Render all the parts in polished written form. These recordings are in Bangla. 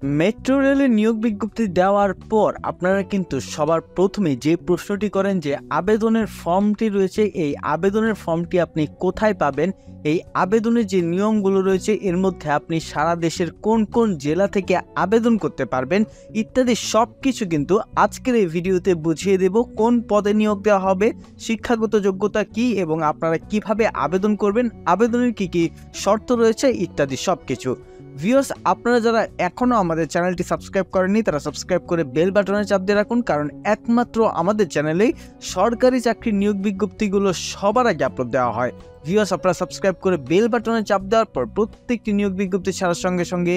মেট্রো রেলের নিয়োগ বিজ্ঞপ্তি দেওয়ার পর আপনারা কিন্তু সবার প্রথমে যে প্রশ্নটি করেন যে আবেদনের ফর্মটি রয়েছে, এই আবেদনের ফর্মটি আপনি কোথায় পাবেন, এই আবেদনের যে নিয়মগুলো রয়েছে এর মধ্যে আপনি সারা দেশের কোন কোন জেলা থেকে আবেদন করতে পারবেন ইত্যাদি সব কিছু কিন্তু আজকের এই ভিডিওতে বুঝিয়ে দেব। কোন পদে নিয়োগ দেওয়া হবে, শিক্ষাগত যোগ্যতা কি এবং আপনারা কিভাবে আবেদন করবেন, আবেদনের কি কি শর্ত রয়েছে ইত্যাদি সব কিছু। ভিউয়ার্স, আপনারা যারা এখনও আমাদের চ্যানেলটি সাবস্ক্রাইব করেননি তারা সাবস্ক্রাইব করে বেল বাটনে চাপ দিয়ে রাখুন, কারণ একমাত্র আমাদের চ্যানেলেই সরকারি চাকরির নিয়োগ বিজ্ঞপ্তিগুলো সবার আগে আপলোড দেওয়া হয়। ভিউয়ার্স, আপনারা সাবস্ক্রাইব করে বেল বাটনে চাপ দেওয়ার পর প্রত্যেকটি নিয়োগ বিজ্ঞপ্তি ছাড়ার সঙ্গে সঙ্গে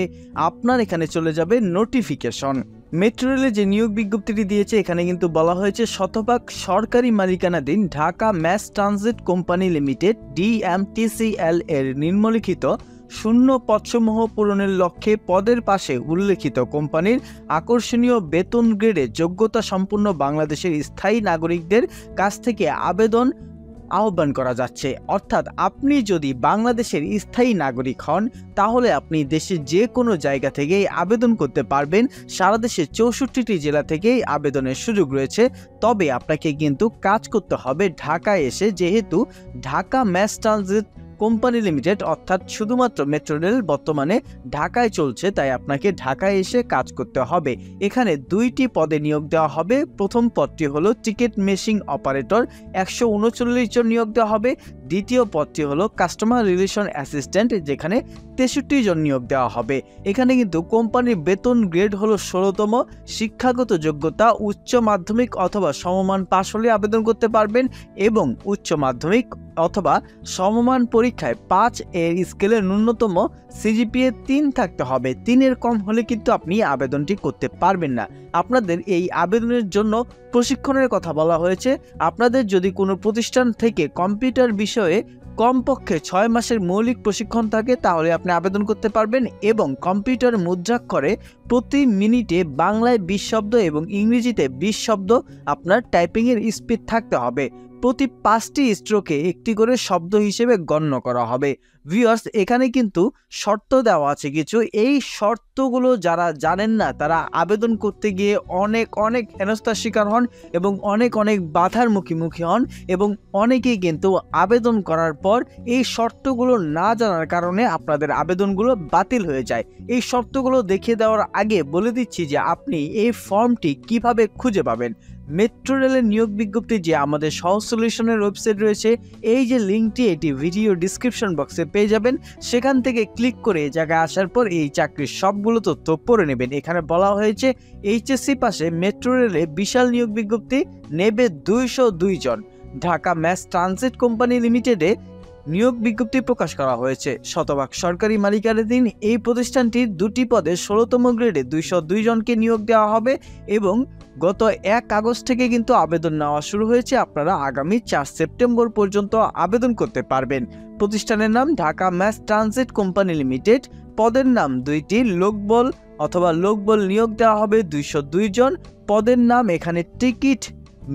আপনার এখানে চলে যাবে নোটিফিকেশন। মেট্রো রেলে যে নিয়োগ বিজ্ঞপ্তিটি দিয়েছে এখানে কিন্তু বলা হয়েছে শতভাগ সরকারি মালিকানাধীন Dhaka mass transit company limited DMTCL এর নিম্নলিখিত শূন্য পদসমূহ পূরণের লক্ষ্যে পদের পাশে উল্লেখিত কোম্পানির আকর্ষণীয় বেতন গ্রেডে যোগ্যতা সম্পন্ন বাংলাদেশের স্থায়ী নাগরিকদের কাছ থেকে আবেদন আহ্বান করা যাচ্ছে। অর্থাৎ আপনি যদি বাংলাদেশের স্থায়ী নাগরিক হন তাহলে আপনি দেশের যে কোনো জায়গা থেকেই আবেদন করতে পারবেন। সারা দেশের 64টি জেলা থেকেই আবেদনের সুযোগ রয়েছে। তবে আপনাকে কিন্তু কাজ করতে হবে ঢাকায় এসে, যেহেতু Dhaka mass transit company limited অর্থাৎ শুধুমাত্র মেট্রো রেল বর্তমানে ঢাকায় চলছে, তাই আপনাকে ঢাকায় এসে কাজ করতে হবে। এখানে দুইটি পদে নিয়োগ দেওয়া হবে। প্রথম পদটি হলো টিকিট মেশিন অপারেটর, 139 জন নিয়োগ দেওয়া হবে। দ্বিতীয় পদটি হলো কাস্টমার রিলেশন অ্যাসিস্ট্যান্ট, যেখানে 63 জন নিয়োগ দেওয়া হবে। এখানে কিন্তু কোম্পানির বেতন গ্রেড হলো 16তম। শিক্ষাগত যোগ্যতা উচ্চ মাধ্যমিক অথবা সমমান পাশ হলে আবেদন করতে পারবেন এবং উচ্চ মাধ্যমিক অথবা সমমান পরীক্ষায় 5 এর স্কেলের ন্যূনতম CGPA 3 থাকতে হবে। 3 কম হলে কিন্তু আপনি আবেদনটি করতে পারবেন না। আপনাদের এই আবেদনের জন্য প্রশিক্ষণের কথা বলা হয়েছে। আপনাদের যদি কোনো প্রতিষ্ঠান থেকে কম্পিউটার বিষয়ে কমপক্ষে 6 মাসের মৌলিক প্রশিক্ষণ থাকে তাহলে আপনি আবেদন করতে পারবেন এবং কম্পিউটার মুদ্রাক্ষরে প্রতি মিনিটে বাংলায় 20 শব্দ এবং ইংরেজিতে 20 শব্দ আপনার টাইপিংয়ের স্পিড থাকতে হবে। প্রতি 5টি স্ট্রোকে একটি করে শব্দ হিসেবে গণ্য করা হবে। ভিউয়ার্স, এখানে কিন্তু শর্ত দেওয়া আছে কিছু। এই শর্তগুলো যারা জানেন না তারা আবেদন করতে গিয়ে অনেক হেনস্থার শিকার হন এবং অনেক বাধার মুখোমুখি হন এবং অনেকেই কিন্তু আবেদন করার পর এই শর্তগুলো না জানার কারণে আপনাদের আবেদনগুলো বাতিল হয়ে যায়। এই শর্তগুলো দেখিয়ে দেওয়ার আগে বলে দিচ্ছি যে আপনি এই ফর্মটি কিভাবে খুঁজে পাবেন। মেট্রো রেলের নিয়োগ বিজ্ঞপ্তি যে আমাদের সহজ সলিউশনের ওয়েবসাইট রয়েছে, এই যে লিঙ্কটি এটি ভিডিও ডিসক্রিপশন বক্সে পেয়ে যাবেন। সেখান থেকে ক্লিক করে এই জায়গায় আসার পর এই চাকরির সবগুলো তথ্য পড়ে নেবেন। এখানে বলা হয়েছে HSC পাশে মেট্রো রেলে বিশাল নিয়োগ বিজ্ঞপ্তি নেবে 202 জন। ঢাকা ম্যাস ট্রানজিট কোম্পানি লিমিটেডে নিয়োগ বিজ্ঞপ্তি প্রকাশ করা হয়েছে। শতভাগ সরকারি মালিকানাধীন এই প্রতিষ্ঠানটির 2টি পদে 16তম গ্রেডে 202 জনকে নিয়োগ দেওয়া হবে এবং গত 1 আগস্ট থেকে কিন্তু আবেদন নেওয়া শুরু হয়েছে। আপনারা আগামী 4 সেপ্টেম্বর পর্যন্ত আবেদন করতে পারবেন। প্রতিষ্ঠানের নাম Dhaka mass transit company limited. পদের নাম 2টি, লোকবল অথবা লোকবল নিয়োগ দেওয়া হবে 202 জন। পদের নাম এখানে টিকিট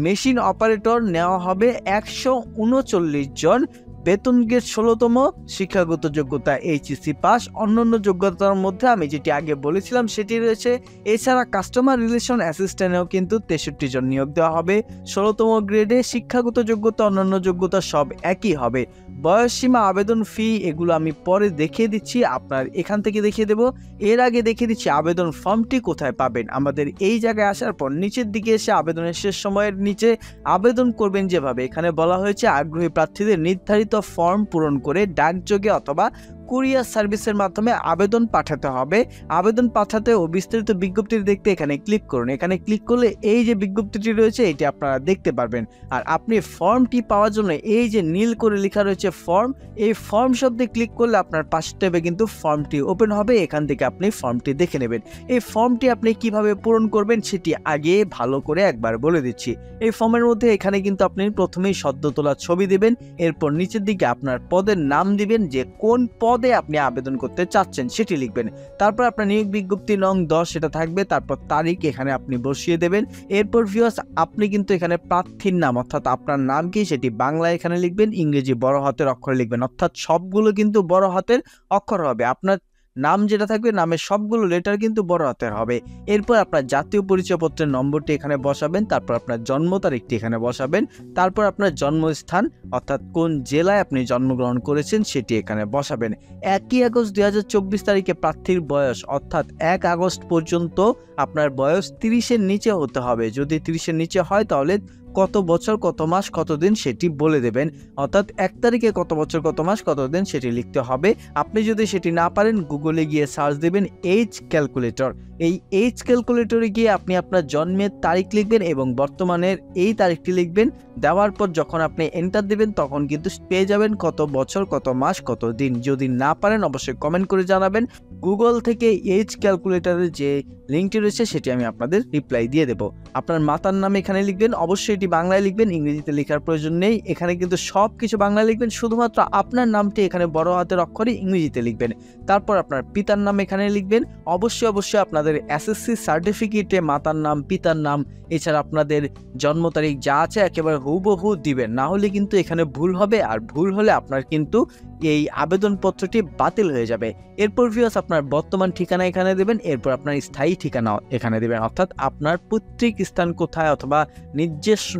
মেশিন অপারেটর নেওয়া হবে 139 জন। বেতন গ্রেড 16তম। শিক্ষাগত যোগ্যতা HSC পাস। অন্যান্য যোগ্যতার মধ্যে আমি যেটি আগে বলেছিলাম সেটি রয়েছে। এছাড়া কাস্টমার রিলেশন অ্যাসিস্ট্যান্টেও কিন্তু 63 জন নিয়োগ দেওয়া হবে 16তম গ্রেডে। শিক্ষাগত যোগ্যতা অন্যান্য যোগ্যতা সব একই হবে। বয়সসীমা, আবেদন ফি এগুলো আমি পরে দেখিয়ে দিচ্ছি, আপনার এখান থেকে দেখিয়ে দেব। এর আগে দেখিয়ে দিচ্ছি আবেদন ফর্মটি কোথায় পাবেন। আমাদের এই জায়গায় আসার পর নিচের দিকে এসে আবেদনের শেষ সময়ের নিচে আবেদন করবেন যেভাবে, এখানে বলা হয়েছে আগ্রহী প্রার্থীদের নির্ধারিত ফর্ম পূরণ করে ডাকযোগে অথবা কুরিয়ার সার্ভিসের মাধ্যমে আবেদন পাঠাতে হবে। আবেদন পাঠাতে ও বিস্তারিত বিজ্ঞপ্তি দেখতে এখানে ক্লিক করুন। এখানে ক্লিক করলে এই যে বিজ্ঞপ্তিটি রয়েছে এটি আপনারা দেখতে পারবেন। আর আপনি ফর্মটি পাওয়ার জন্য এই যে নীল করে লেখা রয়েছে ফর্ম, এই ফর্ম শব্দে ক্লিক করলে আপনার পাশের ট্যাবে কিন্তু ফর্মটি ওপেন হবে। এখান থেকে আপনি ফর্মটি দেখে নেবেন। এই ফর্মটি আপনি কিভাবে পূরণ করবেন সেটি আগে ভালো করে একবার বলে দিচ্ছি। এই ফর্মের মধ্যে এখানে কিন্তু আপনি প্রথমেই সদ্য তোলা ছবি দিবেন, এরপর নিচের দিকে আপনার পদের নাম দিবেন, যে কোন পদে আপনি আবেদন করতে চাচ্ছেন সেটি লিখবেন। তারপর আপনার নিয়োগ বিজ্ঞপ্তি নং 10 এটা থাকবে, তারপর তারিখ এখানে আপনি বসিয়ে দেবেন। এরপর ভিউয়ার্স, আপনি কিন্তু এখানে প্রার্থীর নাম অর্থাৎ আপনার নাম কি সেটি বাংলায় এখানে লিখবেন, ইংরেজি বড় হাতের অক্ষরে লিখবেন, অর্থাৎ সবগুলো কিন্তু বড় হাতের অক্ষর হবে। আপনার নাম যেটা থাকবে নামের সবগুলো লেটার কিন্তু বড় হাতের হবে। এরপর আপনার জাতীয় পরিচয়পত্রের নম্বরটি এখানে বসাবেন, তারপর আপনার জন্ম তারিখটি এখানে বসাবেন, তারপর আপনার জন্মস্থান অর্থাৎ কোন জেলায় আপনি জন্মগ্রহণ করেছেন সেটি এখানে বসাবেন। 1 আগস্ট 2024 তারিখে প্রার্থীর বয়স অর্থাৎ 1 আগস্ট পর্যন্ত আপনার বয়স 30-এর নিচে হতে হবে। যদি 30-এর নিচে হয় তাহলে কত বছর কত মাস কত দিন সেটি বলে দেবেন, অর্থাৎ 1 তারিখে কত বছর কত মাস কত দিন সেটি লিখতে হবে। আপনি যদি সেটি না পারেন গুগলে গিয়ে সার্চ দেবেন এজ ক্যালকুলেটর। এই এজ ক্যালকুলেটরে গিয়ে আপনি আপনার জন্মের তারিখ লিখবেন এবং বর্তমানের এই তারিখটি লিখবেন। দেওয়ার পর যখন আপনি এন্টার দেবেন তখন কিন্তু পেয়ে যাবেন কত বছর কত মাস কত দিন। যদি না পারেন অবশ্যই কমেন্ট করে জানাবেন। গুগল থেকে এজ ক্যালকুলেটরের যে লিঙ্কটি রয়েছে সেটি আমি আপনাদের রিপ্লাই দিয়ে দেবো। আপনার মাতার নাম এখানে লিখবেন, অবশ্যই এটি বাংলায় লিখবেন, ইংরেজিতে লেখার প্রয়োজন নেই। এখানে কিন্তু সব কিছু বাংলায় লিখবেন, শুধুমাত্র আপনার নামটি এখানে বড় হাতের অক্ষরে ইংরেজিতে লিখবেন। তারপর আপনার পিতার নাম এখানে লিখবেন। অবশ্যই আপনাদের এসএসসি সার্টিফিকেটে মাতার নাম পিতার নাম এছাড়া আপনাদের জন্ম তারিখ যা আছে একেবারে হুবহু দিবেন, না হলে কিন্তু এখানে ভুল হবে, আর ভুল হলে আপনার কিন্তু এই আবেদনপত্রটি বাতিল হয়ে যাবে। এরপর ভিউয়ার্স আপনার বর্তমান ঠিকানা এখানে দেবেন, এরপর আপনার স্থায়ী ঠিকানা এখানে দেবেন, অর্থাৎ আপনার পৈতৃক স্থান কোথায় অথবা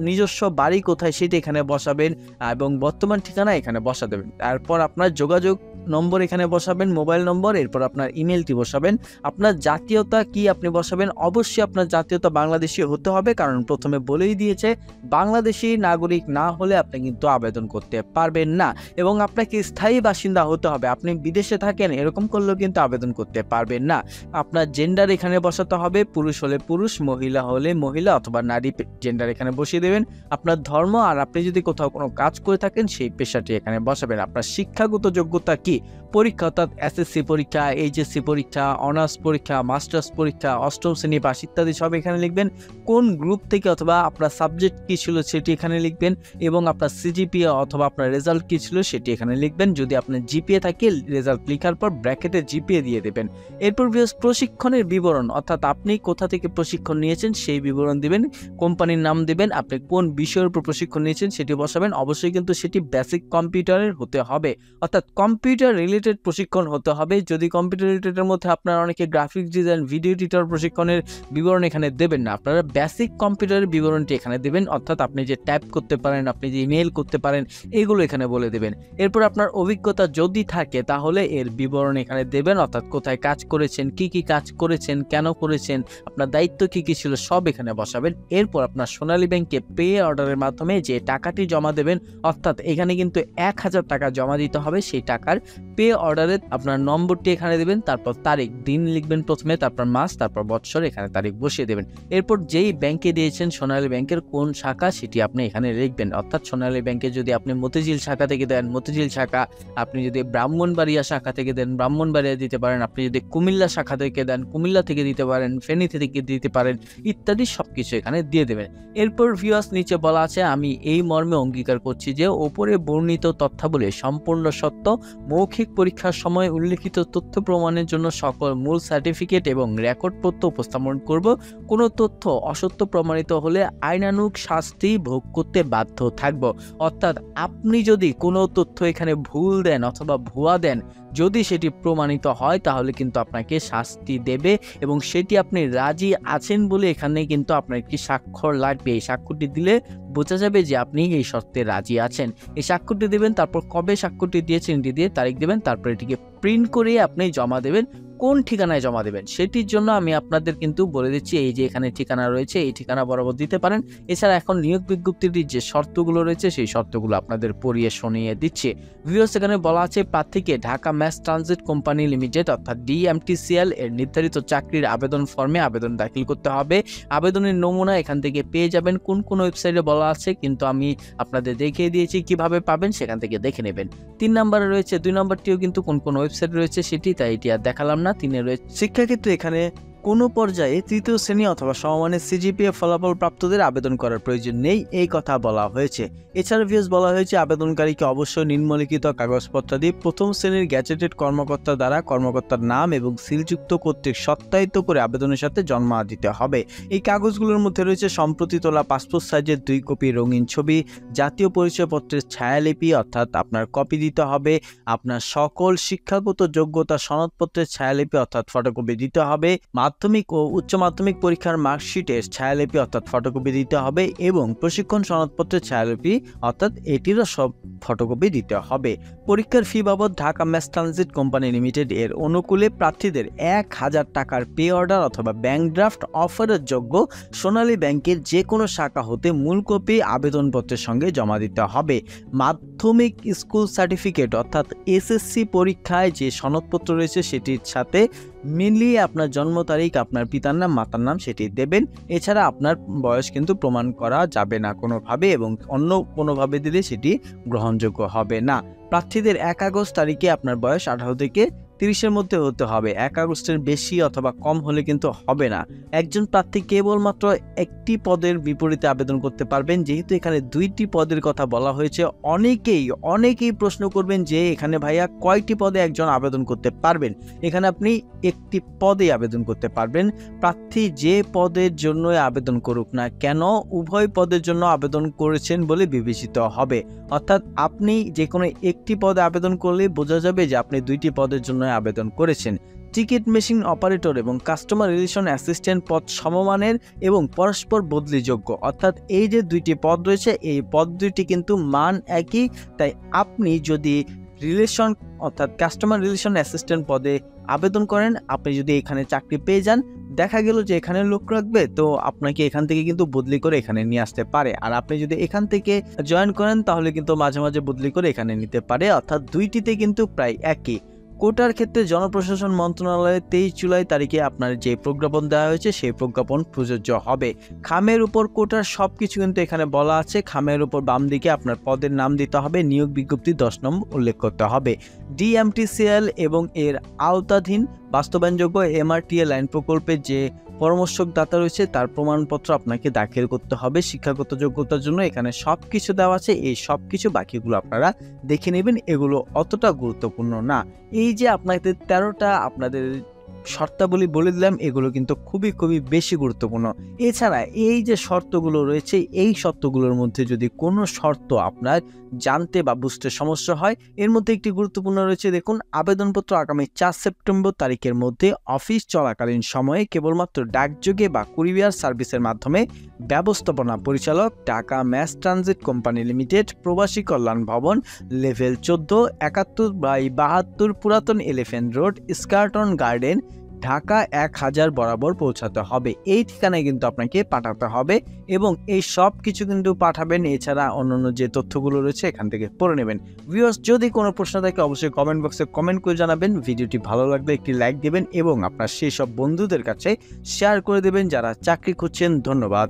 নিজস্ব বাড়ি কোথায় সেটি এখানে বসাবেন এবং বর্তমান ঠিকানা এখানে বসা দেবেন। তারপর আপনার যোগাযোগ নম্বর এখানে বসাবেন, মোবাইল নম্বর, এরপর আপনার ইমেলটি বসাবেন। আপনার জাতীয়তা কি আপনি বসাবেন, অবশ্যই আপনার জাতীয়তা বাংলাদেশি হতে হবে, কারণ প্রথমে বলেই দিয়েছে বাংলাদেশি নাগরিক না হলে আপনি কিন্তু আবেদন করতে পারবেন না, এবং আপনাকে স্থায়ী বাসিন্দা হতে হবে। আপনি বিদেশে থাকেন এরকম করলেও কিন্তু আবেদন করতে পারবেন না। আপনার জেন্ডার এখানে বসাতে হবে, পুরুষ হলে পুরুষ, মহিলা হলে মহিলা অথবা নারী জেন্ডার এখানে বসিয়ে দেবেন। আপনার ধর্ম, আর আপনি যদি কোথাও কোনো কাজ করে থাকেন সেই পেশাটি এখানে বসাবেন। আপনার শিক্ষাগত যোগ্যতা কি, পরীক্ষা অর্থাৎ এসএসসি পরীক্ষা, এইচএসসি পরীক্ষা, অনার্স পরীক্ষা, মাস্টার্স পরীক্ষা, অষ্টম শ্রেণী পাস ইত্যাদি সব এখানে লিখবেন। কোন গ্রুপ থেকে অথবা আপনার সাবজেক্ট কি ছিল সেটি এখানে লিখবেন, এবং আপনার সিজিপিএ অথবা আপনার রেজাল্ট কি ছিল সেটি এখানে লিখবেন। যদি আপনার জিপিএ থাকে রেজাল্ট লেখার পর ব্র্যাকেটে জিপিএ দিয়ে দেবেন। এরপর প্রশিক্ষণের বিবরণ অর্থাৎ আপনি কোথা থেকে প্রশিক্ষণ নিয়েছেন সেই বিবরণ দিবেন, কোম্পানির নাম দিবেন, আপনি কোন বিষয়ের উপর প্রশিক্ষণ নিয়েছেন সেটি বসাবেন। অবশ্যই কিন্তু সেটি বেসিক কম্পিউটারের হতে হবে, অর্থাৎ কম্পিউটার রিলেটেড প্রশিক্ষণ হতে হবে। যদি কম্পিউটার রিলেটেডের মধ্যে আপনার অনেকে গ্রাফিক্স ডিজাইন, ভিডিও এডিটর প্রশিক্ষণের বিবরণ এখানে দেবেন না, আপনারা বেসিক কম্পিউটারের বিবরণটি এখানে দেবেন, অর্থাৎ আপনি যে টাইপ করতে পারেন, আপনি যে ইমেল করতে পারেন এগুলো এখানে বলে দেবেন। এরপর আপনার অভিজ্ঞতা যদি থাকে তাহলে এর বিবরণ এখানে দেবেন, অর্থাৎ কোথায় কাজ করেছেন, কি কি কাজ করেছেন, কেন করেছেন, আপনার দায়িত্ব কি কি ছিল সব এখানে বসাবেন। এরপর আপনার সোনালী ব্যাংকে পে অর্ডারের মাধ্যমে যে টাকাটি জমা দেবেন, অর্থাৎ এখানে কিন্তু 1000 টাকা জমা দিতে হবে, সেই টাকার পে অর্ডারে আপনার নম্বরটি এখানে দেবেন, তারপর তারিখ দিন লিখবেন প্রথমে, তারপর মাস, তারপর বছর এখানে তারিখ বসিয়ে দেবেন। এরপর যেই ব্যাংকে দিয়েছেন সোনালী ব্যাংকের কোন শাখা সেটি আপনি এখানে লিখবেন, অর্থাৎ সোনালী ব্যাংকে যদি আপনি মতিঝিল শাখা থেকে দেন মতিঝিল শাখা, আপনি যদি ব্রাহ্মণবাড়িয়া শাখা থেকে দেন ব্রাহ্মণবাড়িয়া দিতে পারেন, আপনি যদি কুমিল্লা শাখা থেকে দেন কুমিল্লা থেকে দিতে পারেন, ফেনী থেকে দিতে পারেন ইত্যাদি সবকিছু এখানে দিয়ে দেবেন। এরপর ভিউয়ার্স নিচে বলা আছে আমি এই মর্মে অঙ্গীকার করছি যে ওপরে বর্ণিত তথ্যাবলী সম্পূর্ণ সত্য। মৌখিক পরীক্ষার সময় উল্লেখিত তথ্য প্রমাণের জন্য সকল মূল সার্টিফিকেট এবং রেকর্ড তথ্য উপস্থাপন করব। কোনো তথ্য অসত্য প্রমাণিত হলে আইনানুগ শাস্তি ভোগ করতে বাধ্য থাকব। অর্থাৎ আপনি যদি কোনো তথ্য এখানে ভুল দেন অথবা ভুয়া দেন, যদি সেটি প্রমাণিত হয় তাহলে কিন্তু আপনাকে শাস্তি দেবে, এবং সেটি আপনি রাজি আছেন বলে এখানে কিন্তু আপনার একটি স্বাক্ষর লাগবে। এই স্বাক্ষরটি দিলে বোঝা যাবে যে আপনি এই শর্তে রাজি আছেন। এই স্বাক্ষরটি দেবেন, তারপর কবে স্বাক্ষরটি দিয়েছেন এটি দিয়ে তারিখ দেবেন, তারপর এটিকে প্রিন্ট করে আপনি জমা দেবেন। কোন ঠিকানায় জমা দেবেন সেটির জন্য আমি আপনাদের কিন্তু বলে দিচ্ছি, এই যে এখানে ঠিকানা রয়েছে এই ঠিকানা বরাবর দিতে পারেন। এছাড়া এখন নিয়োগ বিজ্ঞপ্তির যে শর্তগুলো রয়েছে সেই শর্তগুলো আপনাদের পড়িয়ে শুনিয়ে দিচ্ছি। ভিউয়ার্স এখানে বলা আছে প্রার্থীকে Dhaka mass transit company limited অর্থাৎ ডিএমটিসিএল এর নির্ধারিত চাকরির আবেদন ফর্মে আবেদন দাখিল করতে হবে। আবেদনের নমুনা এখান থেকে পেয়ে যাবেন, কোন ওয়েবসাইটে বলা আছে কিন্তু আমি আপনাদের দেখিয়ে দিয়েছি কিভাবে পাবেন, সেখান থেকে দেখে নেবেন। 3 নম্বরে রয়েছে, 2 নম্বরটিও কিন্তু কোন ওয়েবসাইট রয়েছে সেটি, তাই এটি আর দেখালাম না। 3 রয়েছে শিক্ষাক্ষেত্রে এখানে কোনো পর্যায়ে তৃতীয় শ্রেণী অথবা সমমানের সিজিপিএ ফলাফল প্রাপ্তদের আবেদন করার প্রয়োজন নেই, এই কথা বলা হয়েছে। এছাড়া ভিউজ বলা হয়েছে আবেদনকারীকে অবশ্যই নিম্নলিখিত কাগজপত্রাদি প্রথম শ্রেণীর গ্যাজেটেড কর্মকর্তা দ্বারা কর্মকর্তার নাম এবং সিলযুক্ত কর্তৃক সত্যায়িত করে আবেদনের সাথে জমা দিতে হবে। এই কাগজগুলোর মধ্যে রয়েছে সম্প্রতি তোলা পাসপোর্ট সাইজের 2 কপি রঙিন ছবি, জাতীয় পরিচয়পত্রের ছায়ালিপি অর্থাৎ আপনার কপি দিতে হবে, আপনার সকল শিক্ষাগত যোগ্যতা সনদপত্রের ছায়ালিপি অর্থাৎ ফটোকপি দিতে হবে, মাধ্যমিক ও উচ্চ মাধ্যমিক পরীক্ষার মার্কশিটের ছায়ালিপি অর্থাৎ ফটোকপি দিতে হবে এবং প্রশিক্ষণ সনদপত্রের ছায়ালিপি অর্থাৎ এটিরও সব ফটোকপি দিতে হবে। পরীক্ষার ফি বাবদ Dhaka mass transit company limited এর অনুকূলে প্রার্থীদের 1000 টাকার পে অর্ডার অথবা ব্যাংক ড্রাফট অফারের যোগ্য সোনালী ব্যাংকের যে কোনো শাখা হতে মূল কপি আবেদনপত্রের সঙ্গে জমা দিতে হবে। মাধ্যমিক স্কুল সার্টিফিকেট অর্থাৎ এসএসসি পরীক্ষায় যে সনদপত্র রয়েছে সেটির সাথে মিলিয়ে আপনার জন্ম তারিখ, আপনার পিতার নাম, মাতার নাম সেটি দেবেন। এছাড়া আপনার বয়স কিন্তু প্রমাণ করা যাবে না কোনোভাবে এবং অন্য কোনোভাবে দিলে সেটি গ্রহণযোগ্য হবে না। প্রার্থীদের 1 আগস্ট তারিখে আপনার বয়স 18 থেকে 30-এর মধ্যে হতে হবে। 1 আগস্টের বেশি অথবা কম হলে কিন্তু হবে না। একজন প্রার্থী কেবলমাত্র একটি পদের বিপরীতে আবেদন করতে পারবেন। যেহেতু এখানে 2টি পদের কথা বলা হয়েছে, অনেকেই প্রশ্ন করবেন যে এখানে ভাইয়া কয়টি পদে একজন আবেদন করতে পারবেন। এখানে আপনি একটি পদে আবেদন করতে পারবেন। প্রার্থী যে পদের জন্য আবেদন করুক না কেন উভয় পদের জন্য আবেদন করেছেন বলে বিবেচিত হবে। অর্থাৎ আপনি যে কোনো একটি পদে আবেদন করলে বোঝা যাবে যে আপনি 2টি পদের জন্য আবেদন করেছেন। টিকিট মেশিন অপারেটর এবং কাস্টমার রিলেশন অ্যাসিস্ট্যান্ট পদ সমমানের এবং পরস্পর বদলিযোগ্য। অর্থাৎ এই যে 2টি পদ রয়েছে এই পদ দুইটি কিন্তু মান একই। তাই আপনি যদি রিলেশন অর্থাৎ কাস্টমার রিলেশন অ্যাসিস্ট্যান্ট পদে আবেদন করেন, আপনি যদি এখানে চাকরি পেয়ে যান, দেখা গেল যে এখানে লোক রাখবে, তো আপনাকে এখান থেকে কিন্তু বদলি করে এখানে নিয়ে আসতে পারে। আর আপনি যদি এখান থেকে জয়েন করেন তাহলে কিন্তু মাঝে মাঝে বদলি করে এখানে নিতে পারে। অর্থাৎ দুইটিতে কিন্তু প্রায় একই। কোটার ক্ষেত্রে জনপ্রশাসন মন্ত্রণালয়ে 23 জুলাই তারিখে আপনার যে প্রজ্ঞাপন দেওয়া হয়েছে সেই প্রজ্ঞাপন প্রযোজ্য হবে। খামের উপর কোটার সবকিছু কিন্তু এখানে বলা আছে। খামের উপর বাম দিকে আপনার পদের নাম দিতে হবে, নিয়োগ বিজ্ঞপ্তি 10 নম্বর উল্লেখ করতে হবে। ডিএমটিসিএল এবং এর আওতাধীন বাস্তবায়নযোগ্য এমআরটিএ লাইন প্রকল্পের যে পরামর্শকদাতা রয়েছে তার প্রমাণপত্র আপনাকে দাখিল করতে হবে শিক্ষাগত যোগ্যতার জন্য। এখানে সবকিছু দেওয়া আছে, এই সবকিছু বাকিগুলো আপনারা দেখে নেবেন, এগুলো অতটা গুরুত্বপূর্ণ না। এই যে আপনাদের 13টা আপনাদের শর্তাবলী বলে দিলাম, এগুলো কিন্তু খুবই বেশি গুরুত্বপূর্ণ। এছাড়া এই যে শর্তগুলো রয়েছে এই শর্তগুলোর মধ্যে যদি কোনো শর্ত আপনার জানতে বা বুঝতে সমস্যা হয়, এর মধ্যে একটি গুরুত্বপূর্ণ রয়েছে। দেখুন, আবেদনপত্র আগামী 4 সেপ্টেম্বর তারিখের মধ্যে অফিস চলাকালীন সময়ে কেবলমাত্র ডাকযোগে বা কুরিয়ার সার্ভিসের মাধ্যমে ব্যবস্থাপনা পরিচালক, Dhaka mass transit company limited, Probashi Kalyan Bhaban, level 14, 71/72 পুরাতন elephant road, Eskaton garden, Dhaka 1000 বরাবর পৌঁছাতে হবে। এই ঠিকানায় কিন্তু আপনাকে পাঠাতে হবে এবং এই সব কিছু কিন্তু পাঠাবেন। এছাড়া অন্যান্য যে তথ্যগুলো রয়েছে এখান থেকে পড়ে নেবেন। ভিউয়ার্স, যদি কোনো প্রশ্ন থাকে অবশ্যই কমেন্ট বক্সে কমেন্ট করে জানাবেন। ভিডিওটি ভালো লাগলে একটি লাইক দেবেন এবং আপনার সেই সব বন্ধুদের কাছে শেয়ার করে দেবেন যারা চাকরি খুঁজছেন। ধন্যবাদ।